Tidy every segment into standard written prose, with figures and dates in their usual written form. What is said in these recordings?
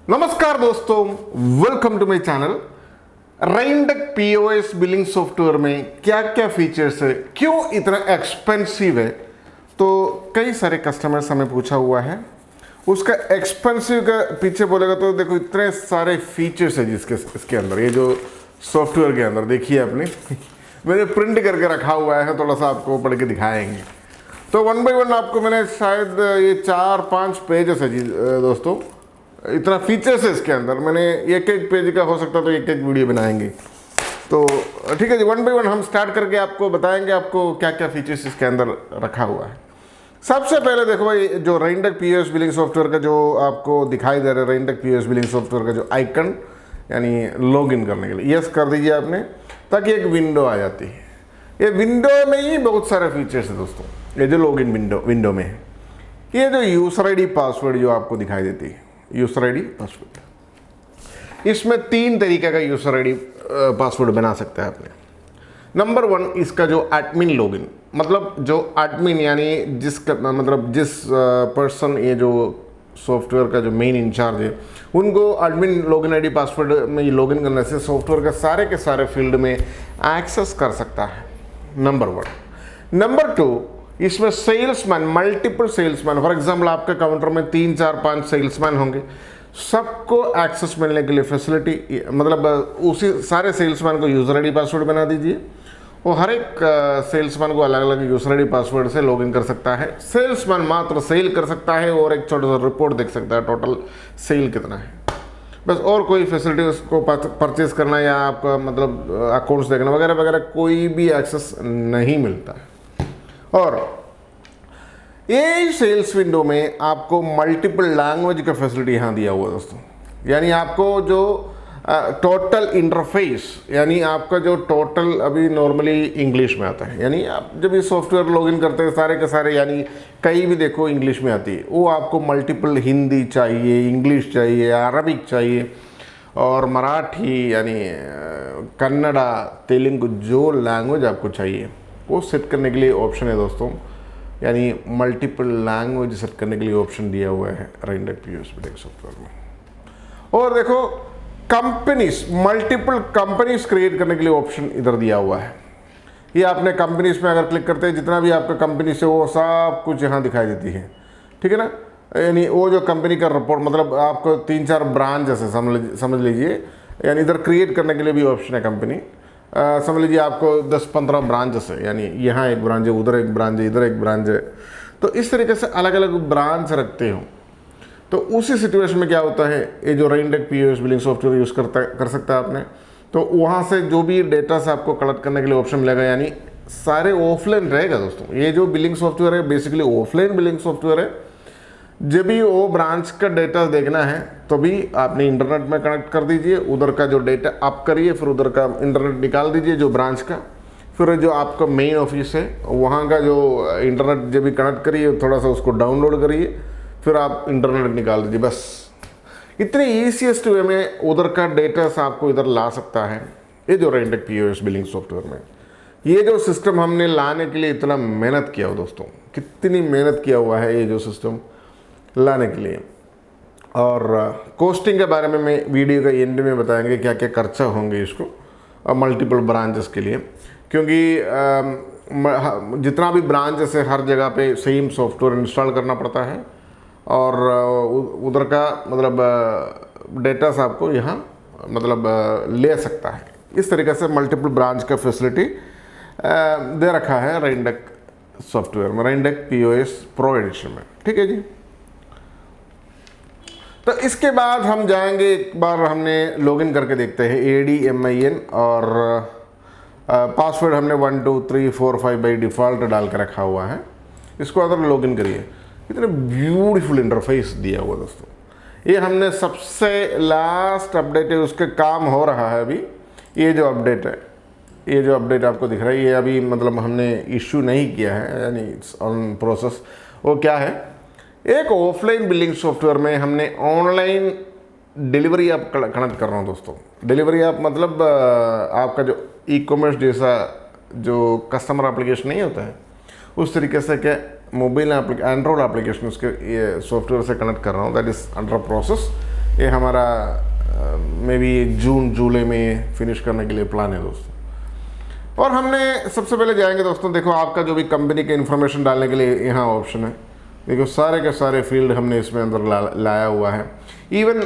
नमस्कार दोस्तों, welcome to my channel. Raindek POS billing software में क्या क्या फीचर्स है, क्यों इतना एक्सपेंसिव है, तो कई सारे कस्टमर्स हमें पूछा हुआ है। उसका एक्सपेंसिव का पीछे बोलेगा तो देखो इतने सारे फीचर्स है जिसके इसके अंदर, ये जो सॉफ्टवेयर के अंदर देखिए आपने मैंने प्रिंट करके रखा हुआ है, थोड़ा सा आपको पढ़ के दिखाएंगे। तो वन बाई वन आपको मैंने शायद ये 4-5 पेजेस है जी दोस्तों, इतना फीचर्स है इसके अंदर। मैंने एक एक पेज का हो सकता तो एक एक वीडियो बनाएंगे। तो ठीक है जी, वन बाई वन हम स्टार्ट करके आपको बताएंगे आपको क्या क्या फीचर्स इसके अंदर रखा हुआ है। सबसे पहले देखो भाई, जो रेनडेक पीओएस बिलिंग सॉफ्टवेयर का जो आपको दिखाई दे रहा है, रेनडेक पीओएस बिलिंग सॉफ्टवेयर का जो आइकन, यानी लॉगिन करने के लिए यस कर दीजिए आपने, ताकि एक विंडो आ जाती है। ये विंडो में ही बहुत सारे फीचर्स है दोस्तों। ये जो लॉगिन विंडो में है, ये जो यूजर आईडी पासवर्ड जो आपको दिखाई देती है, यूजर आईडी पासवर्ड, इसमें 3 तरीके का यूजर आईडी पासवर्ड बना सकते हैं आपने। नंबर 1, इसका जो एडमिन लॉगिन, मतलब जो एडमिन यानी जिस पर्सन ये जो सॉफ्टवेयर का जो मेन इंचार्ज है, उनको एडमिन लॉगिन आईडी पासवर्ड में लॉगिन करने से सॉफ्टवेयर का सारे के सारे फील्ड में एक्सेस कर सकता है। नंबर 1। नंबर 2, इसमें salesman, multiple salesman, for example आपके काउंटर में 3, 4, 5 सेल्समैन होंगे, सबको एक्सेस मिलने के लिए फैसिलिटी, मतलब उसी सारे सेल्समैन को यूजर आईडी पासवर्ड बना दीजिए। वो हर एक सेल्समैन को अलग अलग यूजर आईडी पासवर्ड से लॉगिन कर सकता है। सेल्समैन मात्र सेल कर सकता है और एक छोटा सा रिपोर्ट देख सकता है टोटल सेल कितना है, बस। और कोई फैसिलिटी उसको परचेज करना या आपका मतलब अकाउंट्स देखना वगैरह वगैरह कोई भी एक्सेस नहीं मिलता है। और ये सेल्स विंडो में आपको मल्टीपल लैंग्वेज का फैसिलिटी यहाँ दिया हुआ है दोस्तों। यानी आपको जो टोटल इंटरफेस, यानी आपका जो टोटल अभी नॉर्मली इंग्लिश में आता है, यानी आप जब ये सॉफ्टवेयर लॉगिन करते हैं सारे के सारे, यानी कहीं भी देखो इंग्लिश में आती है, वो आपको मल्टीपल हिंदी चाहिए, इंग्लिश चाहिए, अरबिक चाहिए और मराठी, यानी कन्नड़ा, तेलुगु, जो लैंग्वेज आपको चाहिए वो सेट करने के लिए ऑप्शन है दोस्तों। यानी मल्टीपल लैंग्वेज सेट करने के लिए ऑप्शन दिया हुआ है रेनडेक पीओएस बिलिंग सॉफ्टवेयर में। और देखो कंपनीज, मल्टीपल कंपनीज क्रिएट करने के लिए ऑप्शन इधर दिया हुआ है। ये आपने कंपनीज में अगर क्लिक करते हैं, जितना भी आपका कंपनी से वो सब कुछ यहाँ दिखाई देती है, ठीक है ना। यानी वो जो कंपनी का रिपोर्ट, मतलब आपको 3-4 ब्रांच जैसे समझ लीजिए, यानी इधर क्रिएट करने के लिए भी ऑप्शन है कंपनी। समझ लीजिए आपको 10-15 ब्रांचेस है, यानी यहाँ एक ब्रांच है, उधर एक ब्रांच है, इधर एक ब्रांच है, तो इस तरीके से अलग अलग ब्रांच रखते हो। तो उसी सिचुएशन में क्या होता है, ये जो रेनडेक पीओएस बिलिंग सॉफ्टवेयर यूज़ कर सकता है आपने, तो वहाँ से जो भी डेटा से आपको कलेक्ट करने के लिए ऑप्शन मिलेगा, यानी सारे ऑफलाइन रहेगा दोस्तों। ये जो बिलिंग सॉफ्टवेयर है बेसिकली ऑफलाइन बिलिंग सॉफ्टवेयर है। जब भी वो ब्रांच का डेटा देखना है तो भी आपने इंटरनेट में कनेक्ट कर दीजिए, उधर का जो डेटा आप करिए, फिर उधर का इंटरनेट निकाल दीजिए जो ब्रांच का, फिर जो आपका मेन ऑफिस है वहाँ का जो इंटरनेट जब भी कनेक्ट करिए, थोड़ा सा उसको डाउनलोड करिए, फिर आप इंटरनेट निकाल दीजिए, बस। इतने ईजीएस्ट वे में उधर का डेटा से आपको इधर ला सकता है ये जो रेनडेक पीओएस बिलिंग सॉफ्टवेयर में। ये जो सिस्टम हमने लाने के लिए इतना मेहनत किया हो दोस्तों, कितनी मेहनत किया हुआ है ये जो सिस्टम लाने के लिए। और कॉस्टिंग के बारे में मैं वीडियो का एंड में बताएंगे क्या क्या खर्चा होंगे इसको, और मल्टीपल ब्रांचेस के लिए, क्योंकि जितना भी ब्रांचेस है हर जगह पे सेम सॉफ्टवेयर इंस्टॉल करना पड़ता है, और उधर का मतलब डेटा से आपको यहाँ मतलब ले सकता है। इस तरीके से मल्टीपल ब्रांच का फैसिलिटी दे रखा है रेनडेक सॉफ्टवेयर में, रेनडेक पीओएस प्रो एडिशन में, ठीक है जी। तो इसके बाद हम जाएंगे, एक बार हमने लॉगिन करके देखते हैं, ADMIN और पासवर्ड हमने 1 2 3 4 5 बाई डिफ़ॉल्ट डाल के रखा हुआ है। इसको अगर लॉगिन करिए, इतने ब्यूटीफुल इंटरफेस दिया हुआ दोस्तों। ये हमने सबसे लास्ट अपडेट है, उसके काम हो रहा है अभी। ये जो अपडेट है, ये जो अपडेट आपको दिख रहा है, ये अभी मतलब हमने इशू नहीं किया है, यानी इट्स ऑन प्रोसेस। वो क्या है, एक ऑफलाइन बिलिंग सॉफ्टवेयर में हमने ऑनलाइन डिलीवरी ऐप कनेक्ट कर रहा हूँ दोस्तों। डिलीवरी ऐप मतलब आपका जो ई-कॉमर्स जैसा जो कस्टमर एप्लीकेशन नहीं होता है, उस तरीके से क्या मोबाइल एंड्रॉयड एप्लीकेशन उसके ये सॉफ्टवेयर से कनेक्ट कर रहा हूँ, दैट इज़ अंडर प्रोसेस। ये हमारा मे बी जून जुलाई में फिनिश करने के लिए प्लान है दोस्तों। और हमने सबसे पहले जाएंगे दोस्तों, देखो आपका जो भी कंपनी के इन्फॉर्मेशन डालने के लिए यहाँ ऑप्शन है, देखो सारे के सारे फील्ड हमने इसमें अंदर लाया हुआ है। इवन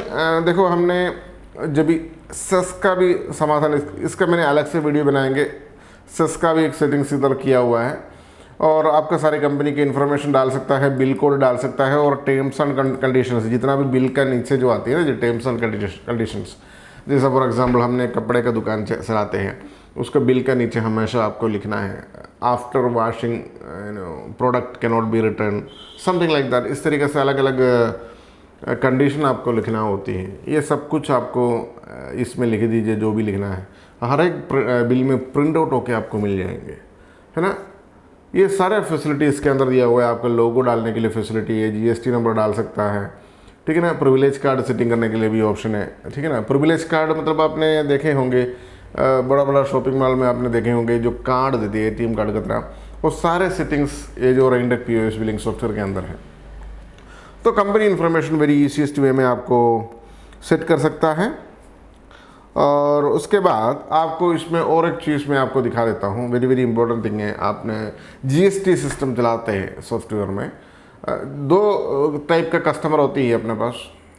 देखो हमने जब भी सेस का भी समाधान, इसका मैंने अलग से वीडियो बनाएंगे, सेस का भी एक सेटिंग्स इधर किया हुआ है। और आपका सारी कंपनी की इन्फॉर्मेशन डाल सकता है, बिल कोड डाल सकता है, और टर्म्स एंड कंडीशंस, जितना भी बिल का नीचे जो आती है ना जो टर्म्स एंड कंडीशंस, जैसा फॉर एग्जांपल हमने कपड़े का दुकान चलाते हैं, उसका बिल का नीचे हमेशा आपको लिखना है after washing product can not be return, something like that. इस तरीके से अलग अलग कंडीशन आपको लिखना होती है। ये सब कुछ आपको इसमें लिख दीजिए, जो भी लिखना है हर एक बिल में प्रिंट आउट होके आपको मिल जाएंगे, है ना। ये सारे फैसिलिटी इसके अंदर दिया हुआ है। आपका लोगो डालने के लिए फैसिलिटी है, जीएसटी नंबर डाल सकता है, ठीक है ना। प्रिविलेज कार्ड सेटिंग करने के लिए भी ऑप्शन है, ठीक है ना। प्रिविलेज कार्ड मतलब आपने देखे होंगे बड़ा बड़ा शॉपिंग मॉल में आपने देखे होंगे जो कार्ड देती है एटीएम कार्ड की तरह, वो सारे सेटिंग्स ये जो रेंडक पीओएस बिलिंग सॉफ्टवेयर के अंदर है। तो कंपनी इन्फॉर्मेशन वेरी ईजीएस्ट वे में आपको सेट कर सकता है। और उसके बाद आपको इसमें और एक चीज़ मैं आपको दिखा देता हूँ, वेरी वेरी इंपॉर्टेंट थिंग है। आपने जीएसटी सिस्टम चलाते हैं सॉफ्टवेयर में, दो टाइप का कस्टमर होती है अपने पास,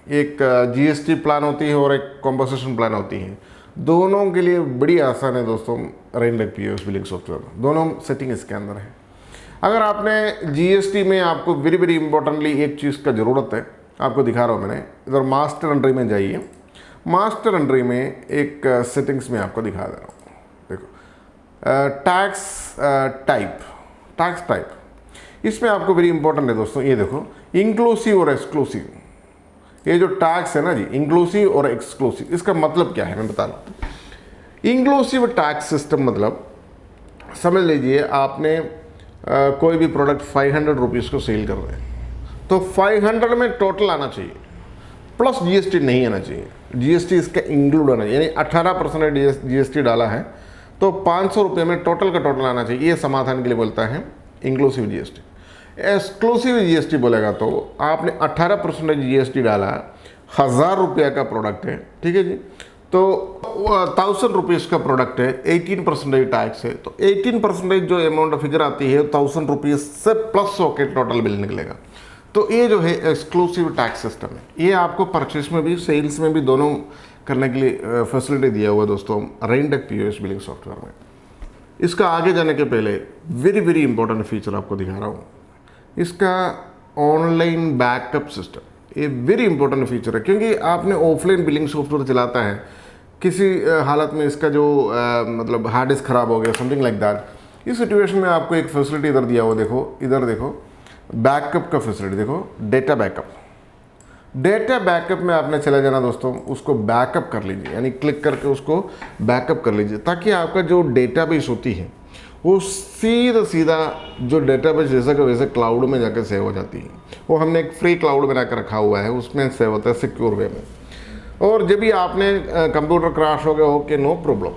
एक जीएसटी प्लान होती है और एक कॉम्पोसेशन प्लान होती है। दोनों के लिए बड़ी आसान है दोस्तों रेंडक पीओएस बिलिंग सॉफ्टवेयर, दोनों सेटिंग इसके अंदर है। अगर आपने जीएसटी में आपको वेरी वेरी इंपॉर्टेंटली एक चीज़ का ज़रूरत है, आपको दिखा रहा हूँ मैंने, इधर मास्टर एंट्री में जाइए। मास्टर एंट्री में एक सेटिंग्स में आपको दिखा दे रहा हूँ, देखो टैक्स टाइप, इसमें आपको वेरी इंपॉर्टेंट है दोस्तों। ये देखो इंक्लूसिव और एक्सक्लूसिव, ये जो टैक्स है ना जी, इंक्लूसिव और एक्सक्लूसिव, इसका मतलब क्या है मैं बता रहा हूँ। इंक्लूसिव टैक्स सिस्टम मतलब समझ लीजिए आपने कोई भी प्रोडक्ट 500 रुपीज़ को सेल कर रहे हैं, तो 500 में टोटल आना चाहिए, प्लस जीएसटी नहीं आना चाहिए, जीएसटी इसका इंक्लूड आना चाहिए। यानी 18% जीएसटी डाला है तो 500 रुपये में टोटल का टोटल आना चाहिए। ये समाधान के लिए बोलता है इंक्लूसिव जीएसटी। एक्सक्लूसिव जीएसटी बोलेगा तो आपने 18% जीएसटी डाला, 1000 रुपये का प्रोडक्ट है, ठीक है जी, तो 1000 रुपीज़ का प्रोडक्ट है, 18% टैक्स है, तो 18% जो अमाउंट फिगर आती है 1000 रुपीज़ से प्लस होकर टोटल बिल निकलेगा। तो ये जो है एक्सक्लूसिव टैक्स सिस्टम है, ये आपको परचेस में भी सेल्स में भी दोनों करने के लिए फैसिलिटी दिया हुआ है दोस्तों रेंडक पीओएस बिलिंग सॉफ्टवेयर में। इसका आगे जाने के पहले वेरी वेरी इंपॉर्टेंट फीचर आपको दिखा रहा हूँ, इसका ऑनलाइन बैकअप सिस्टम। ये वेरी इंपॉर्टेंट फीचर है, क्योंकि आपने ऑफलाइन बिलिंग सॉफ्टवेयर चलाता है, किसी हालत में इसका जो मतलब हार्ड डिस्क खराब हो गया, समथिंग लाइक दैट, इस सिचुएशन में आपको एक फैसिलिटी इधर दिया हुआ, देखो इधर देखो बैकअप का फैसिलिटी, देखो डेटा बैकअप। डेटा बैकअप में आपने चला जाना दोस्तों, उसको बैकअप कर लीजिए, यानी क्लिक करके उसको बैकअप कर लीजिए, ताकि आपका जो डेटाबेस होती है वो सीधा जो डेटाबेस जैसा का वैसे क्लाउड में जाकर सेव हो जाती है। वो हमने एक फ्री क्लाउड बना कर रखा हुआ है, उसमें सेव होता है सिक्योर वे में। और जब भी आपने कंप्यूटर क्रैश हो गया, ओके नो प्रॉब्लम,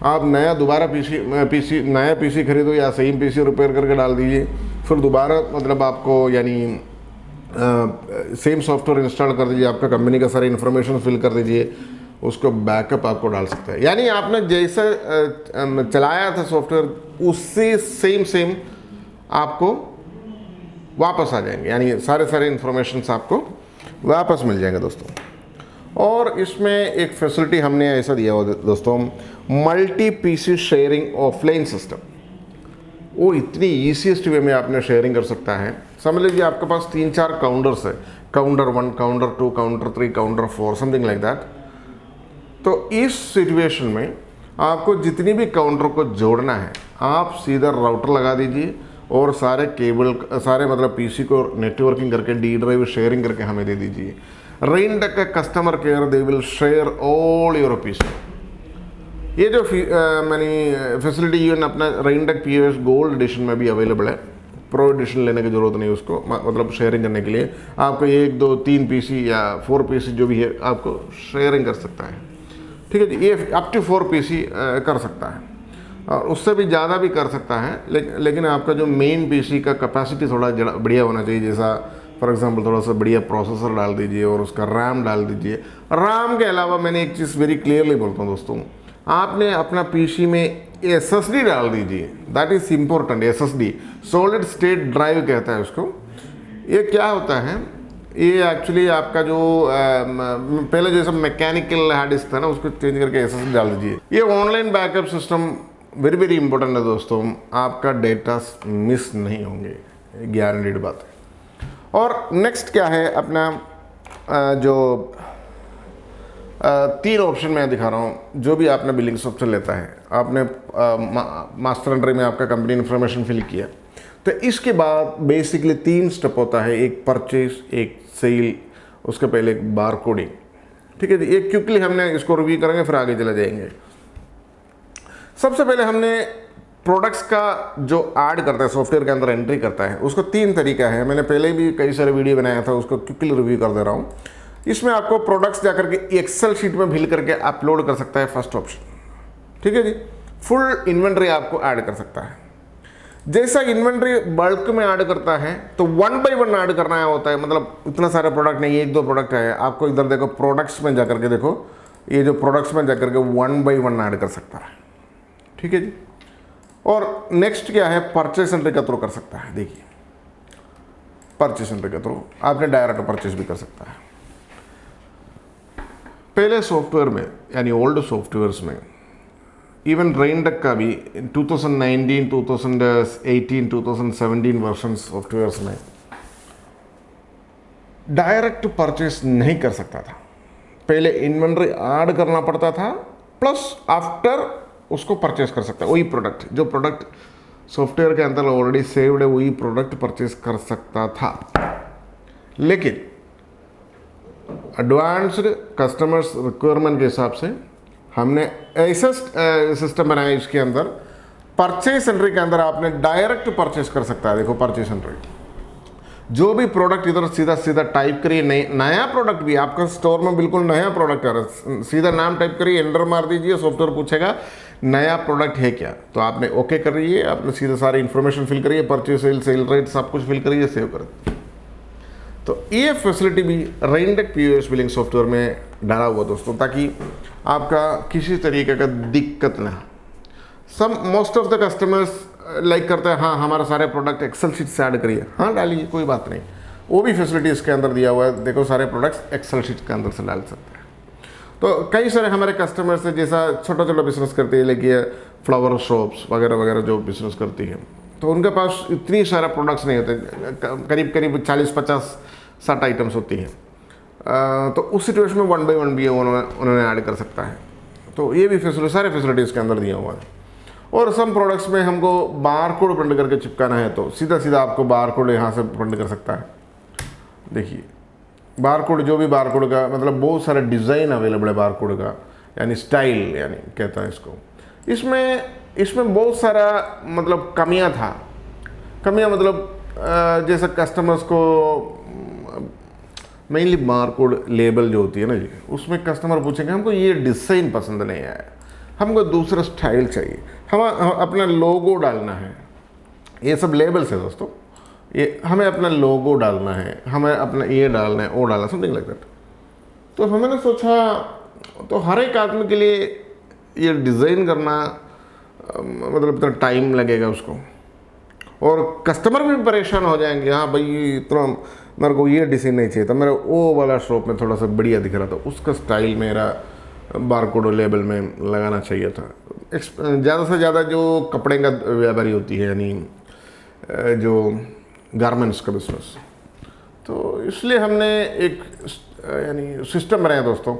आप नया दोबारा नया पीसी खरीदो या सेम पीसी रिपेयर करके डाल दीजिए, फिर दोबारा मतलब आपको यानी सेम सॉफ्टवेयर इंस्टॉल कर दीजिए, आपका कंपनी का सारी इन्फॉर्मेशन फिल कर दीजिए, उसको बैकअप आपको डाल सकता है। यानी आपने जैसे चलाया था सॉफ्टवेयर उससे सेम आपको वापस आ जाएंगे, यानी सारे इन्फॉर्मेशन आपको वापस मिल जाएंगे दोस्तों। और इसमें एक फैसिलिटी हमने ऐसा दिया हुआ दोस्तों, multi PC sharing offline system. वो इतनी ईजीएस्ट वे में आपने शेयरिंग कर सकता है। समझ लीजिए आपके पास 3-4 काउंटर्स है, counter 1, counter 2, counter 3, counter 4, something like that. तो इस सिचुएशन में आपको जितनी भी काउंटर को जोड़ना है, आप सीधा राउटर लगा दीजिए और सारे केबल सारे मतलब पीसी को नेटवर्किंग करके डी ड्राइव शेयरिंग करके हमें दे दीजिए। रेंडक का customer care they will share all your PC. ये जो मैंने फैसिलिटी यून अपना रेंडक पीओएस गोल्ड एडिशन में भी अवेलेबल है, प्रो एडिशन लेने की ज़रूरत नहीं उसको, मतलब शेयरिंग करने के लिए आपको 1, 2, 3 पीसी या 4 पीसी जो भी है आपको शेयरिंग कर सकता है, ठीक है जी। ये अप टू 4 पीसी कर सकता है और उससे भी ज़्यादा भी कर सकता है, लेकिन आपका जो मेन पीसी का कैपेसिटी थोड़ा बढ़िया होना चाहिए, जैसा फॉर एग्जांपल थोड़ा सा बढ़िया प्रोसेसर डाल दीजिए और उसका रैम डाल दीजिए। रैम के अलावा मैंने एक चीज़ वेरी क्लियरली बोलता हूँ दोस्तों, आपने अपना पीसी में SSD डाल दीजिए, that is important. SSD solid state drive कहता है उसको। ये क्या होता है, ये एक्चुअली आपका जो पहले जैसा मैकेनिकल हार्ड डिस्क था ना, उसको चेंज करके SSD डाल दीजिए। ये online backup system very very important है दोस्तों, आपका डेटा मिस नहीं होंगे, गारंटीड बात है। और नेक्स्ट क्या है अपना जो 3 ऑप्शन मैं दिखा रहा हूँ। जो भी आपने बिलिंग सॉफ्टवेयर लेता है, आपने मास्टर एंट्री में आपका कंपनी इन्फॉर्मेशन फिल किया, तो इसके बाद बेसिकली 3 स्टेप होता है, एक परचेज, एक सेल, उसके पहले एक बार कोडिंग। ठीक है जी, एक क्विकली हमने इसको रिव्यू करेंगे, फिर आगे चले जाएंगे। सबसे पहले हमने प्रोडक्ट्स का जो ऐड करता है सॉफ्टवेयर के अंदर एंट्री करता है, उसको 3 तरीका है। मैंने पहले भी कई सारे वीडियो बनाया था, उसको क्विकली रिव्यू कर दे रहा हूँ। इसमें आपको प्रोडक्ट्स जाकर के एक्सेल शीट में फिल करके अपलोड कर सकता है, फर्स्ट ऑप्शन। ठीक है जी, फुल इन्वेंट्री आपको ऐड कर सकता है। जैसा इन्वेंट्री बल्क में ऐड करता है तो 1 by 1 ऐड करना होता है, मतलब इतना सारे प्रोडक्ट नहीं, 1-2 प्रोडक्ट है। आपको इधर देखो प्रोडक्ट्स में जाकर के देखो, ये जो प्रोडक्ट्स में जाकर के 1 by 1 ऐड कर सकता है। ठीक है जी। और नेक्स्ट क्या है, परचेस एंट्री के थ्रू कर सकता है। देखिए परचेस एंट्री के थ्रू आपने डायरेक्ट परचेस भी कर सकता है। पहले सॉफ्टवेयर में यानी ओल्ड सॉफ्टवेयर्स में, इवन रेनडेक का भी 2019, 2018, 2017 वर्जन सॉफ्टवेयर्स में डायरेक्ट परचेस नहीं कर सकता था। पहले इन्वेंट्री ऐड करना पड़ता था, प्लस आफ्टर उसको परचेस कर सकता है। वही प्रोडक्ट, जो प्रोडक्ट सॉफ्टवेयर के अंदर ऑलरेडी सेव्ड है, वही प्रोडक्ट परचेस कर सकता था। लेकिन एडवांस्ड कस्टमर्स रिक्वायरमेंट के हिसाब से हमने ऐसा सिस्टम बनाया, इसके अंदर परचेस एंट्री के अंदर आपने डायरेक्ट परचेस कर सकता है। देखो परचेस एंट्री, जो भी प्रोडक्ट इधर सीधा सीधा टाइप करिए, नया प्रोडक्ट भी आपका स्टोर में बिल्कुल नया प्रोडक्ट है, सीधा नाम टाइप करिए, एंटर मार दीजिए, सॉफ्टवेयर पूछेगा नया प्रोडक्ट है क्या, तो आपने ओके करिए, आपने सीधा सारी इन्फॉर्मेशन फिल करिए, परचेस सेल रेट सब कुछ फिल करिए, सेव कर दीजिए। तो ये फैसिलिटी भी रेनडेक POS बिलिंग सॉफ्टवेयर में डाला हुआ दोस्तों, ताकि आपका किसी तरीके का दिक्कत ना। Most of the customers like करते हैं, हाँ हमारा सारे प्रोडक्ट एक्सेल शीट से ऐड करिए, हाँ डालिए, कोई बात नहीं, वो भी फैसिलिटी इसके अंदर दिया हुआ है। देखो सारे प्रोडक्ट्स एक्सेल शीट के अंदर से डाल सकते हैं। तो कई सारे हमारे कस्टमर्स हैं, जैसा छोटा छोटा बिजनेस करती है, लेकिन फ्लावर शॉप्स वगैरह वगैरह जो बिजनेस करती है, तो उनके पास इतनी सारा प्रोडक्ट्स नहीं होते, करीब करीब 40-50-60 आइटम्स होती हैं। तो उस सिचुएशन में 1 by 1 भी उन्होंने ऐड कर सकता है। तो ये भी फैसिलिटी, सारे फैसिलिटीज़ के अंदर दिया हुआ है। और सम प्रोडक्ट्स में हमको बार कोड प्रिंट करके चिपकाना है, तो सीधा सीधा आपको बार कोड यहाँ से प्रिंट कर सकता है। देखिए बार कोड, जो भी बार कोड का मतलब बहुत सारा डिज़ाइन अवेलेबल है बार कोड का, यानी स्टाइल यानी कहता है इसको। इसमें बहुत सारा मतलब कमियां मतलब जैसे कस्टमर्स को मेनली बार कोड लेबल जो होती है ना जी, उसमें कस्टमर पूछेंगे हमको ये डिज़ाइन पसंद नहीं आया, हमको दूसरा स्टाइल चाहिए, हम अपना लोगो डालना है। ये सब लेबल्स है दोस्तों, ये हमें अपना लोगो डालना है, हमें अपना ये डालना है, वो डालना, समथिंग लाइक दैट। तो हमने सोचा, तो हर एक आदमी के लिए ये डिज़ाइन करना मतलब इतना टाइम लगेगा उसको, और कस्टमर भी परेशान हो जाएंगे, हाँ भाई इतना मेरे को ये डिज़ाइन नहीं चाहिए था, मेरा वो वाला शॉप में थोड़ा सा बढ़िया दिख रहा था, उसका स्टाइल मेरा बारकोड लेबल में लगाना चाहिए था। ज़्यादा से ज़्यादा जो कपड़े का व्यापारी होती है, यानी जो गारमेंट्स का बिजनेस, तो इसलिए हमने एक यानी सिस्टम बनाया दोस्तों।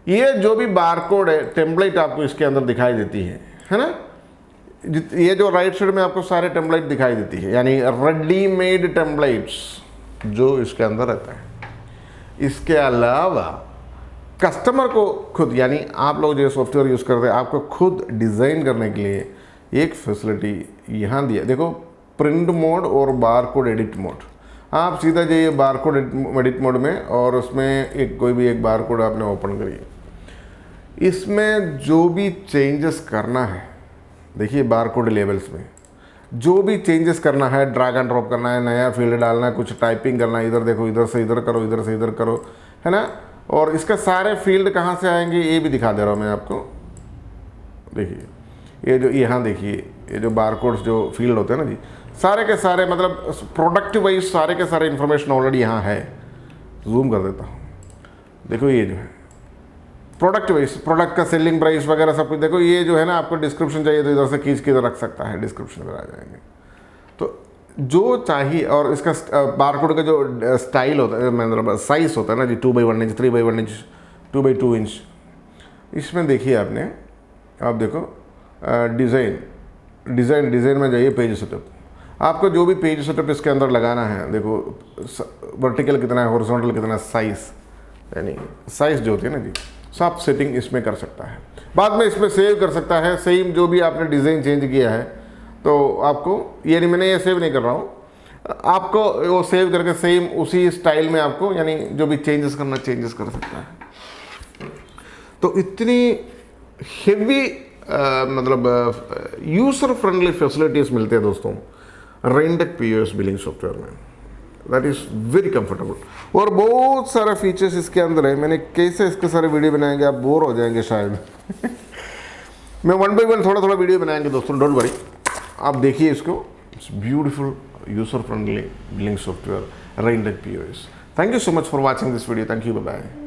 ये जो भी बारकोड है, टेम्पलेट आपको इसके अंदर दिखाई देती है ना, ये जो राइट साइड में आपको सारे टेम्पलेट दिखाई देती है, यानी रेडीमेड टेम्पलेट्स जो इसके अंदर रहता है। इसके अलावा कस्टमर को खुद, यानी आप लोग जो सॉफ्टवेयर यूज़ करते हैं, आपको खुद डिज़ाइन करने के लिए एक फैसिलिटी यहाँ दिया। देखो प्रिंट मोड और बारकोड एडिट मोड, आप सीधा जाइए बारकोड एडिट मोड में, और उसमें कोई भी एक बारकोड आपने ओपन करिए। इसमें जो भी चेंजेस करना है, देखिए बारकोड लेबल्स में जो भी चेंजेस करना है, ड्रैग एंड ड्रॉप करना है, नया फील्ड डालना है, कुछ टाइपिंग करना है, इधर देखो, इधर से इधर करो, इधर से इधर करो, है ना। और इसका सारे फील्ड कहाँ से आएंगे ये भी दिखा दे रहा हूँ मैं आपको। देखिए ये जो यहाँ देखिए ये जो बारकोड्स जो फील्ड होते हैं ना जी, सारे के सारे मतलब प्रोडक्ट वाइज सारे के सारे इन्फॉर्मेशन ऑलरेडी यहाँ है। जूम कर देता हूँ, देखो ये जो है प्रोडक्ट वाइज, प्रोडक्ट का सेलिंग प्राइस वगैरह सब कुछ देखो। ये जो है ना, आपको डिस्क्रिप्शन चाहिए तो इधर से खींच के इधर रख सकता है, डिस्क्रिप्शन में आ जाएंगे। तो जो चाहिए, और इसका बारकोड का जो स्टाइल होता है, मतलब साइज होता है ना जी, 2x1 inch, 3x1 inch, 2x2 inch. इसमें देखिए आपने, आप देखो डिज़ाइन में जाइए, पेज सेटअप। आपको जो भी पेज सेटअप इसके अंदर लगाना है, देखो वर्टिकल कितना है, हॉरिजॉन्टल कितना है, साइज़ यानी साइज़ जो होती है ना जी, सब सेटिंग इसमें कर सकता है। बाद में इसमें सेव कर सकता है, सेम जो भी आपने डिज़ाइन चेंज किया है तो आपको, ये नहीं मैंने ये सेव नहीं कर रहा हूँ, आपको वो सेव करके सेम उसी स्टाइल में आपको यानी जो भी चेंजेस करना चेंजेस कर सकता है। तो इतनी हेवी मतलब यूज़र फ्रेंडली फैसिलिटीज़ मिलते हैं दोस्तों रेंडेक पीओएस बिलिंग सॉफ्टवेयर में। दैट इज़ वेरी कंफर्टेबल और बहुत सारा फीचर्स इसके अंदर है। मैंने कैसे इसके सारे वीडियो बनाएंगे, आप बोर हो जाएंगे शायद। मैं 1 by 1 थोड़ा थोड़ा वीडियो बनाएंगे दोस्तों, डोंट वरी, आप देखिए इसको। It's beautiful user friendly billing software Rendek POS. Thank you so much for watching this video. Thank you, bye bye.